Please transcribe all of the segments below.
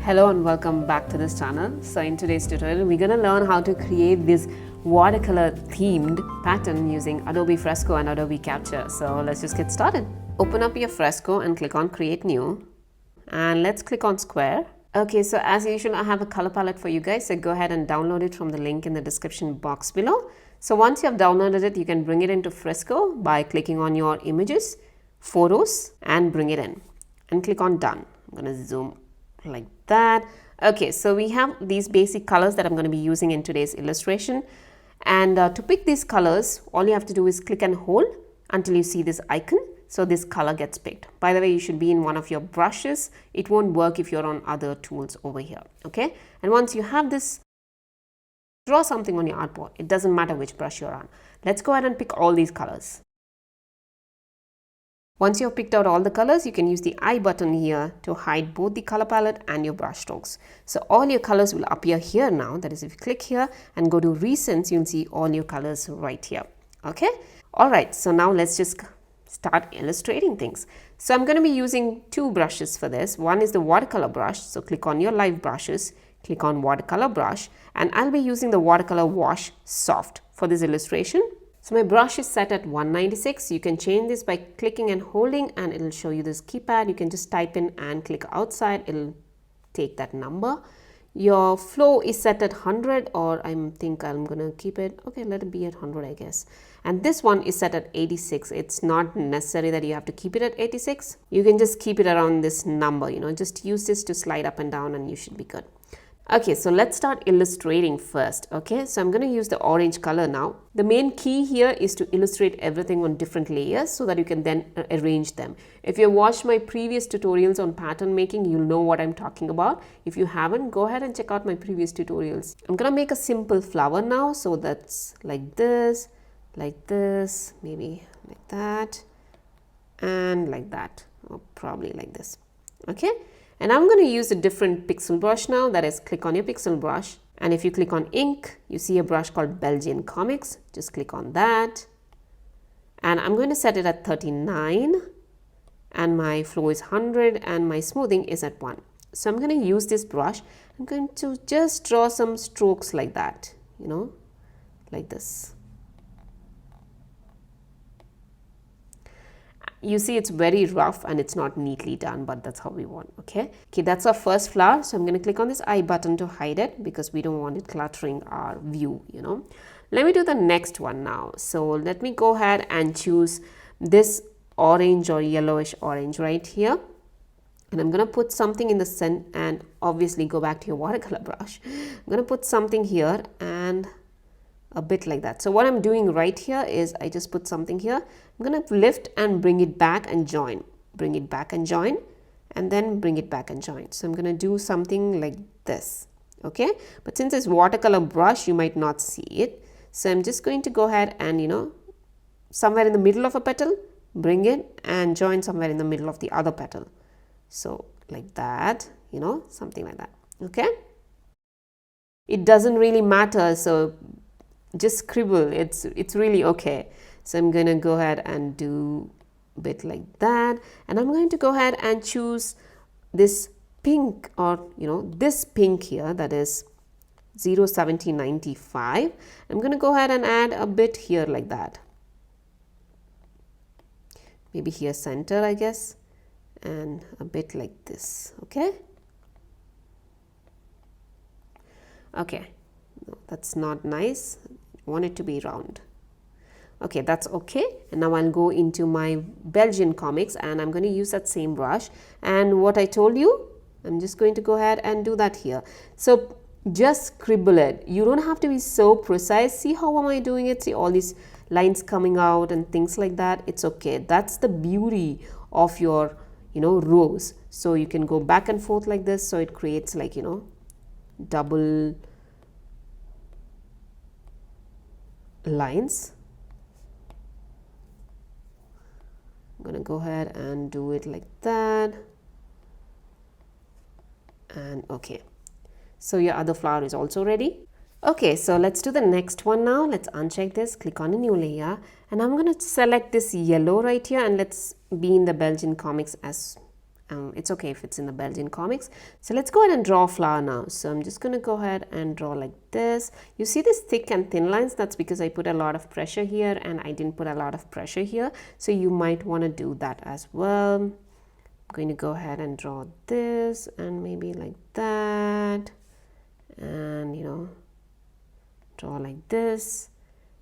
Hello and welcome back to this channel. So in today's tutorial, we're going to learn how to create this watercolor themed pattern using Adobe Fresco and Adobe Capture. So let's just get started. Open up your Fresco and click on Create New. And let's click on Square. Okay, so as usual, I have a color palette for you guys. So go ahead and download it from the link in the description box below. So once you have downloaded it, you can bring it into Fresco by clicking on your images, photos, and bring it in. And click on Done. I'm going to zoom like that. Okay, so we have these basic colors that I'm going to be using in today's illustration. And to pick these colors, all you have to do is click and hold until you see this icon. So this color gets picked. By the way, you should be in one of your brushes. It won't work if you're on other tools over here. Okay, and once you have this, draw something on your artboard. It doesn't matter which brush you're on. Let's go ahead and pick all these colors. Once you have picked out all the colors, you can use the I button here to hide both the color palette and your brush strokes. So all your colors will appear here now. That is, if you click here and go to recents, you'll see all your colors right here. Okay. All right. So now let's just start illustrating things. So I'm going to be using two brushes for this. One is the watercolor brush. So click on your live brushes, click on watercolor brush, and I'll be using the watercolor wash soft for this illustration. So my brush is set at 196. You can change this by clicking and holding and it'll show you this keypad. You can just type in and click outside. It'll take that number. Your flow is set at 100, or I think I'm going to keep it. Okay, let it be at 100, I guess. And this one is set at 86. It's not necessary that you have to keep it at 86. You can just keep it around this number, just use this to slide up and down and you should be good. Okay, so let's start illustrating first. Okay, so I'm going to use the orange color now. The main key here is to illustrate everything on different layers so that you can then arrange them. If you watched my previous tutorials on pattern making, you'll know what I'm talking about. If you haven't, go ahead and check out my previous tutorials. I'm going to make a simple flower now. So that's like this, maybe like that, and like that, or probably like this. Okay. And I'm going to use a different pixel brush now. That is, click on your pixel brush. And if you click on ink, you see a brush called Belgian Comics. Just click on that. And I'm going to set it at 39. And my flow is 100 and my smoothing is at 1. So I'm going to use this brush. I'm going to just draw some strokes like that, like this. You see it's very rough and it's not neatly done, but that's how we want. Okay, that's our first flower. So I'm going to click on this I button to hide it because we don't want it cluttering our view, Let me do the next one now. So let me go ahead and choose this orange or yellowish orange right here. And I'm going to put something in the center, and obviously go back to your watercolor brush. I'm going to put something here and a bit like that. So what I'm doing right here is I just put something here. I'm going to lift and bring it back and join, bring it back and join, and then bring it back and join. So I'm going to do something like this. Okay, but since it's watercolor brush, you might not see it. So I'm just going to go ahead and somewhere in the middle of a petal, bring it and join somewhere in the middle of the other petal. So like that, something like that. Okay, it doesn't really matter, so just scribble, it's really okay. So I'm going to go ahead and do a bit like that, and I'm going to go ahead and choose this pink, or this pink here, that is 07095. I'm going to go ahead and add a bit here like that, maybe here center, I guess, and a bit like this. Okay, no, that's not nice. I want it to be round. Okay, that's okay. And now I'll go into my Belgian Comics and I'm going to use that same brush. And what I told you, I'm just going to go ahead and do that here. So just scribble it. You don't have to be so precise. See how am I doing it? See all these lines coming out and things like that. It's okay. That's the beauty of your, rows. So you can go back and forth like this. So it creates like, double lines. I'm going to go ahead and do it like that. And okay, so your other flower is also ready. Okay, so let's do the next one now. Let's uncheck this, click on a new layer, and I'm going to select this yellow right here, and let's be in the Belgian Comics as It's okay if it's in the Belgian comics. So let's go ahead and draw a flower now. So I'm just going to go ahead and draw like this. You see this thick and thin lines? That's because I put a lot of pressure here and I didn't put a lot of pressure here. So you might want to do that as well. I'm going to go ahead and draw this and maybe like that. And you know, draw like this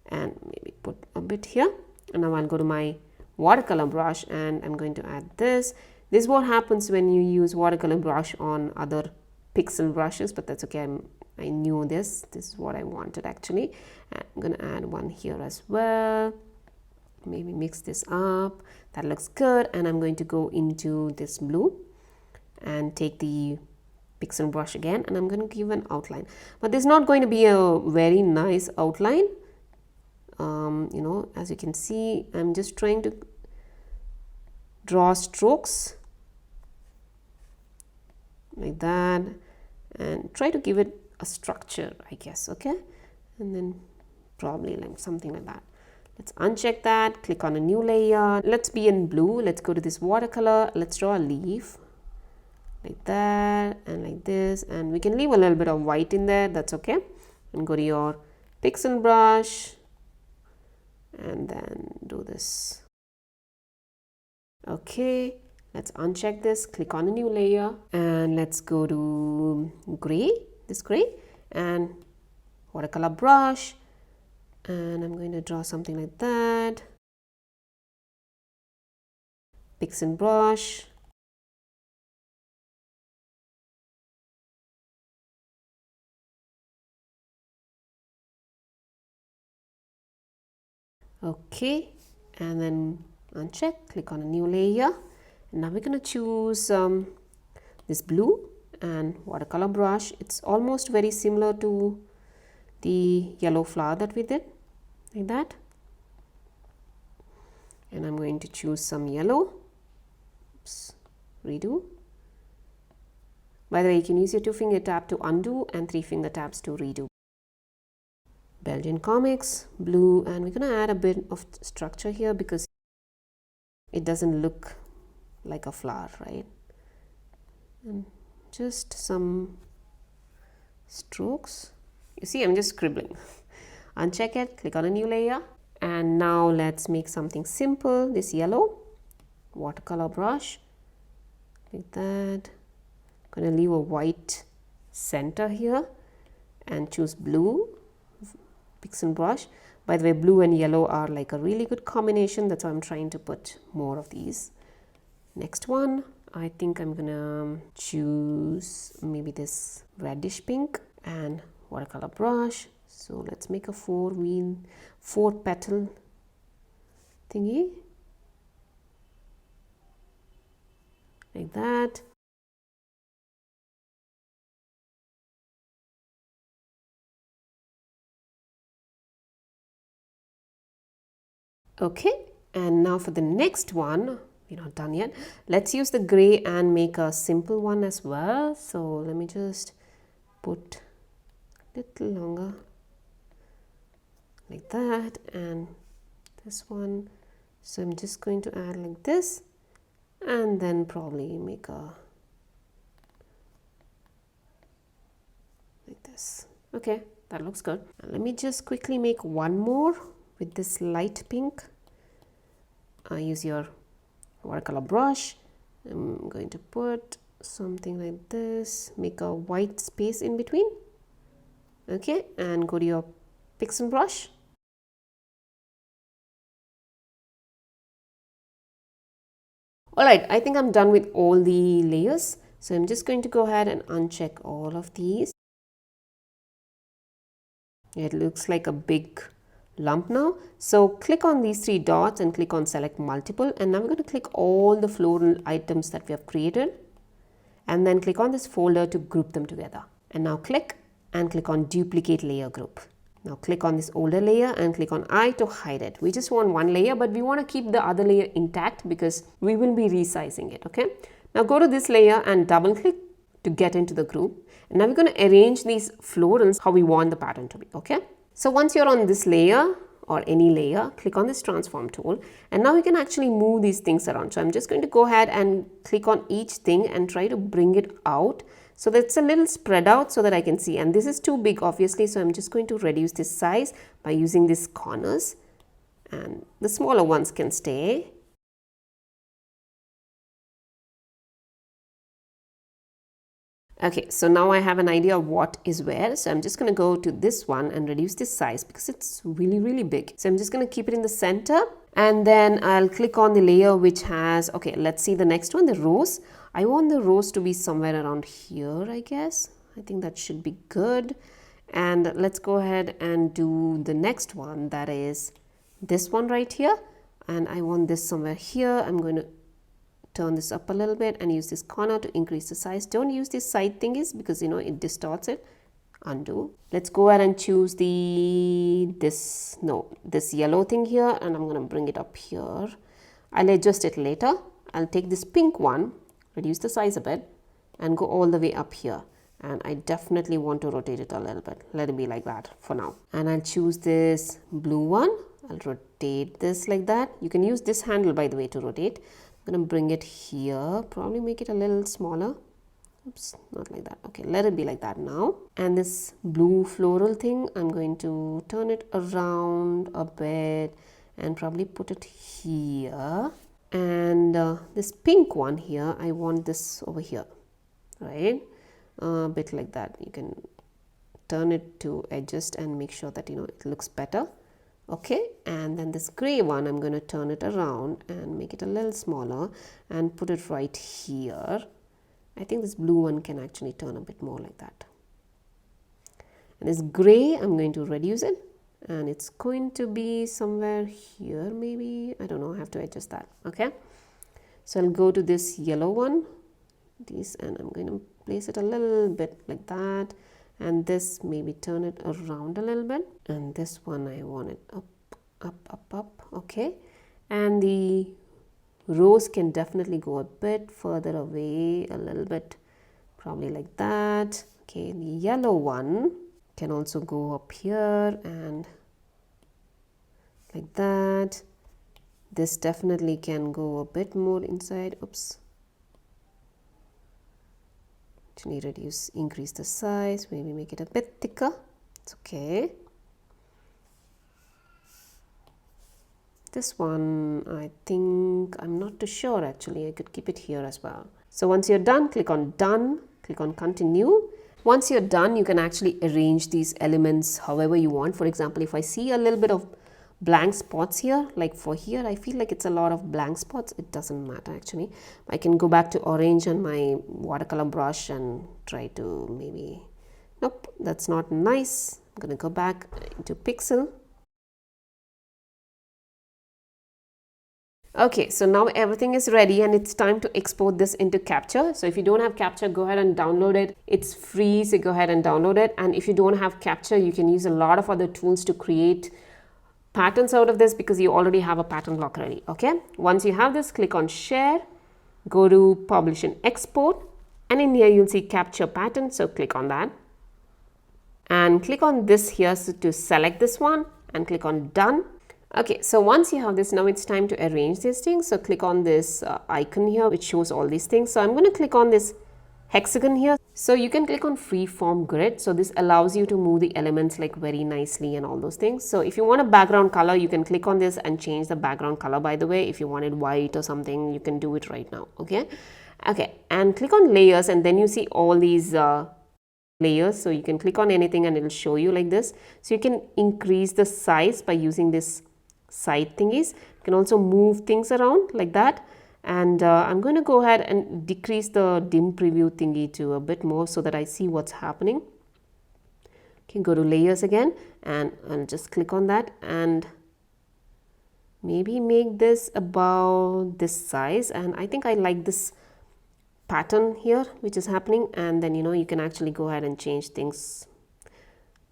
and maybe put a bit here. And now I'll go to my watercolor brush and I'm going to add this. This is what happens when you use watercolor brush on other pixel brushes, but that's okay. I knew this is what I wanted actually. And I'm going to add one here as well. Maybe mix this up. That looks good. And I'm going to go into this blue and take the pixel brush again, and I'm going to give an outline. But this is not going to be a very nice outline. You know, as you can see, I'm just trying to draw strokes like that and try to give it a structure, I guess. Okay, and then probably like something like that. Let's uncheck that, click on a new layer. Let's be in blue. Let's go to this watercolor. Let's draw a leaf like that and like this, and we can leave a little bit of white in there, that's okay. And go to your pixel brush and then do this. Okay, let's uncheck this, click on a new layer, and let's go to gray, this gray, and watercolor brush, and I'm going to draw something like that. Pixel brush, okay, and then uncheck, click on a new layer, and now we're going to choose this blue and watercolor brush. It's almost very similar to the yellow flower that we did, like that. And I'm going to choose some yellow. Oops, redo. By the way, you can use your 2-finger tap to undo and 3-finger taps to redo. Belgian comics, blue, and we're going to add a bit of structure here because it doesn't look like a flower, right? And just some strokes. You see, I'm just scribbling. Uncheck it, click on a new layer, and now let's make something simple. This yellow watercolor brush, like that. I'm going to leave a white center here and choose blue pixel brush. By the way, blue and yellow are like a really good combination. That's why I'm trying to put more of these. Next one, I think I'm gonna choose maybe this reddish pink and watercolor brush. So let's make a 4 petal thingy like that. Okay, and now for the next one, we're not done yet. Let's use the gray and make a simple one as well. So let me just put a little longer like that, and this one. So I'm just going to add like this and then probably make a like this. Okay, that looks good. Now let me just quickly make one more with this light pink. Use your watercolor brush. I'm going to put something like this, make a white space in between. Okay, and go to your pixel brush. Alright, I think I'm done with all the layers. So I'm just going to go ahead and uncheck all of these. It looks like a big lump now. So click on these 3 dots and click on select multiple, and now we're going to click all the floral items that we have created, and then click on this folder to group them together. And now click on duplicate layer group. Now click on this older layer and click on I to hide it. We just want one layer, but we want to keep the other layer intact because we will be resizing it. Okay, now go to this layer and double click to get into the group, and now we're going to arrange these florals how we want the pattern to be. Okay, so once you're on this layer or any layer, click on this transform tool, and now you can actually move these things around. So I'm just going to go ahead and click on each thing and try to bring it out so that it's a little spread out so that I can see. And this is too big obviously, so I'm just going to reduce this size by using these corners, and the smaller ones can stay. Okay, so now I have an idea of what is where. So I'm just going to go to this one and reduce this size because it's really big. So I'm just going to keep it in the center, and then I'll click on the layer which has, okay, let's see the next one, the rose. I want the rose to be somewhere around here, I guess. I think that should be good. And let's go ahead and do the next one, that is this one right here. And I want this somewhere here. I'm going to turn this up a little bit and use this corner to increase the size. Don't use these side thingies because you know it distorts it. Undo. Let's go ahead and choose this yellow thing here, and I'm going to bring it up here. I'll adjust it later. I'll take this pink one, reduce the size a bit, and go all the way up here. And I definitely want to rotate it a little bit. Let it be like that for now. And I'll choose this blue one. I'll rotate this like that. You can use this handle, by the way, to rotate. I'm going to bring it here, probably make it a little smaller. Oops, not like that. Okay, let it be like that now. And this blue floral thing, I'm going to turn it around a bit and probably put it here. And this pink one here, I want this over here, right? A bit like that. You can turn it to adjust and make sure that, you know, it looks better. Okay, and then this gray one, I'm going to turn it around and make it a little smaller and put it right here. I think this blue one can actually turn a bit more like that. And this gray, I'm going to reduce it, and it's going to be somewhere here maybe. I don't know, I have to adjust that. Okay, so I'll go to this yellow one, and I'm going to place it a little bit like that. And this, maybe turn it around a little bit, and this one I want it up. Okay, and the rose can definitely go a bit further away, a little bit, probably like that. Okay, the yellow one can also go up here and like that. This definitely can go a bit more inside. Oops. Actually increase the size, maybe make it a bit thicker. It's okay. This one, I think, I'm not too sure actually. I could keep it here as well. So once you're done, click on done, click on continue. Once you're done, you can actually arrange these elements however you want. For example, if I see a little bit of blank spots here, like for here, I feel like it's a lot of blank spots. It doesn't matter actually. I can go back to orange on my watercolor brush and try to maybe, nope, that's not nice. I'm going to go back into pixel. Okay, so now everything is ready and it's time to export this into Capture. So if you don't have Capture, go ahead and download it. It's free, so go ahead and download it. And if you don't have Capture, you can use a lot of other tools to create patterns out of this because you already have a pattern block ready. Okay, once you have this, click on Share, go to Publish and Export, and in here you'll see Capture Pattern. So click on that and click on this here to select this one and click on Done. Okay, so once you have this, now it's time to arrange these things. So click on this icon here which shows all these things. So I'm going to click on this hexagon here. So you can click on Freeform Grid. So this allows you to move the elements like very nicely and all those things. So if you want a background color, you can click on this and change the background color, by the way. If you wanted white or something, you can do it right now. Okay, and click on layers, and then you see all these layers. So you can click on anything and it will show you like this. So you can increase the size by using this side thingies. You can also move things around like that. And I'm going to go ahead and decrease the dim preview thingy to a bit more so that I see what's happening. Okay, go to layers again and I'll just click on that and maybe make this about this size. And I think I like this pattern here which is happening. And then, you know, you can actually go ahead and change things.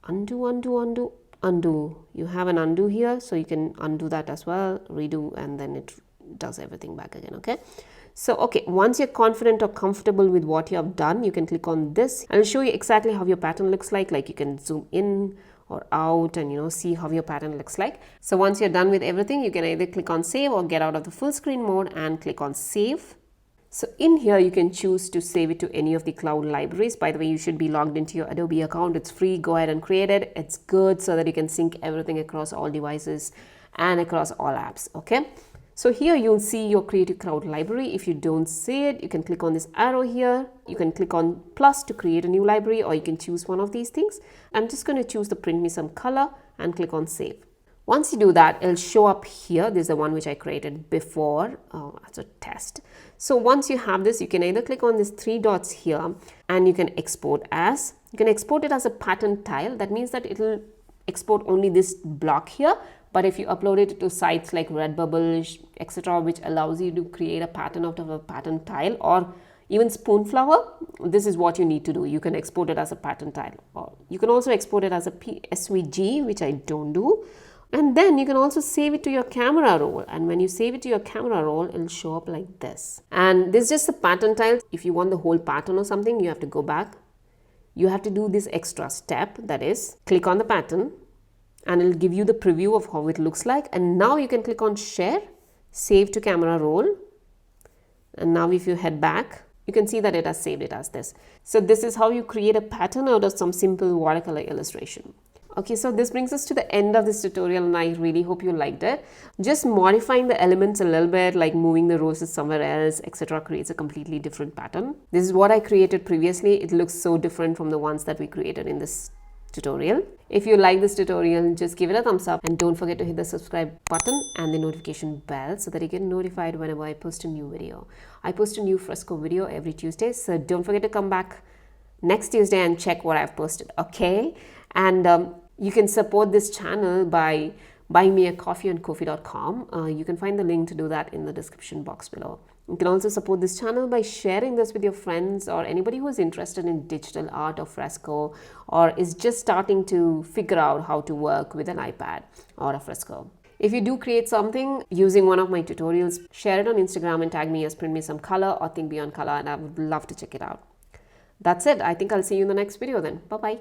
Undo, undo, undo, undo. You have an undo here, so you can undo that as well, redo, and then it does everything back again. Okay, so okay, once you're confident or comfortable with what you have done, you can click on this. I'll show you exactly how your pattern looks like you can zoom in or out and see how your pattern looks like. So once you're done with everything, you can either click on save or get out of the full screen mode and click on save. So in here, you can choose to save it to any of the cloud libraries. By the way, you should be logged into your Adobe account. It's free. Go ahead and create it. It's good so that you can sync everything across all devices and across all apps. Okay. So here you'll see your Creative Cloud library. If you don't see it, you can click on this arrow here. You can click on plus to create a new library, or you can choose one of these things. I'm just going to choose the print me some color and click on save. Once you do that, it'll show up here. This is the one which I created before as a test. So once you have this, you can either click on these three dots here and you can export as. You can export it as a pattern tile. That means that it'll export only this block here. But if you upload it to sites like Redbubble, etc., which allows you to create a pattern out of a pattern tile, or even Spoonflower, this is what you need to do. You can export it as a pattern tile, or you can also export it as a SVG, which I don't do. And then you can also save it to your camera roll. And when you save it to your camera roll, it'll show up like this. And this is just a pattern tile. If you want the whole pattern or something, you have to go back. You have to do this extra step, that is, click on the pattern and it'll give you the preview of how it looks like. And now you can click on share, save to camera roll. And now if you head back, you can see that it has saved it as this. So this is how you create a pattern out of some simple watercolor illustration. Okay, so this brings us to the end of this tutorial and I really hope you liked it. Just modifying the elements a little bit, like moving the roses somewhere else, etc., creates a completely different pattern. This is what I created previously. It looks so different from the ones that we created in this tutorial. If you like this tutorial, just give it a thumbs up and don't forget to hit the subscribe button and the notification bell so that you get notified whenever I post a new video. I post a new Fresco video every Tuesday, so don't forget to come back next Tuesday and check what I've posted, okay? And you can support this channel by buying me a coffee on ko-fi.com. You can find the link to do that in the description box below. You can also support this channel by sharing this with your friends or anybody who is interested in digital art or Fresco or is just starting to figure out how to work with an iPad or a Fresco. If you do create something using one of my tutorials, share it on Instagram and tag me as Print Me Some Color or Think Beyond Color, and I would love to check it out. That's it. I think I'll see you in the next video then. Bye-bye.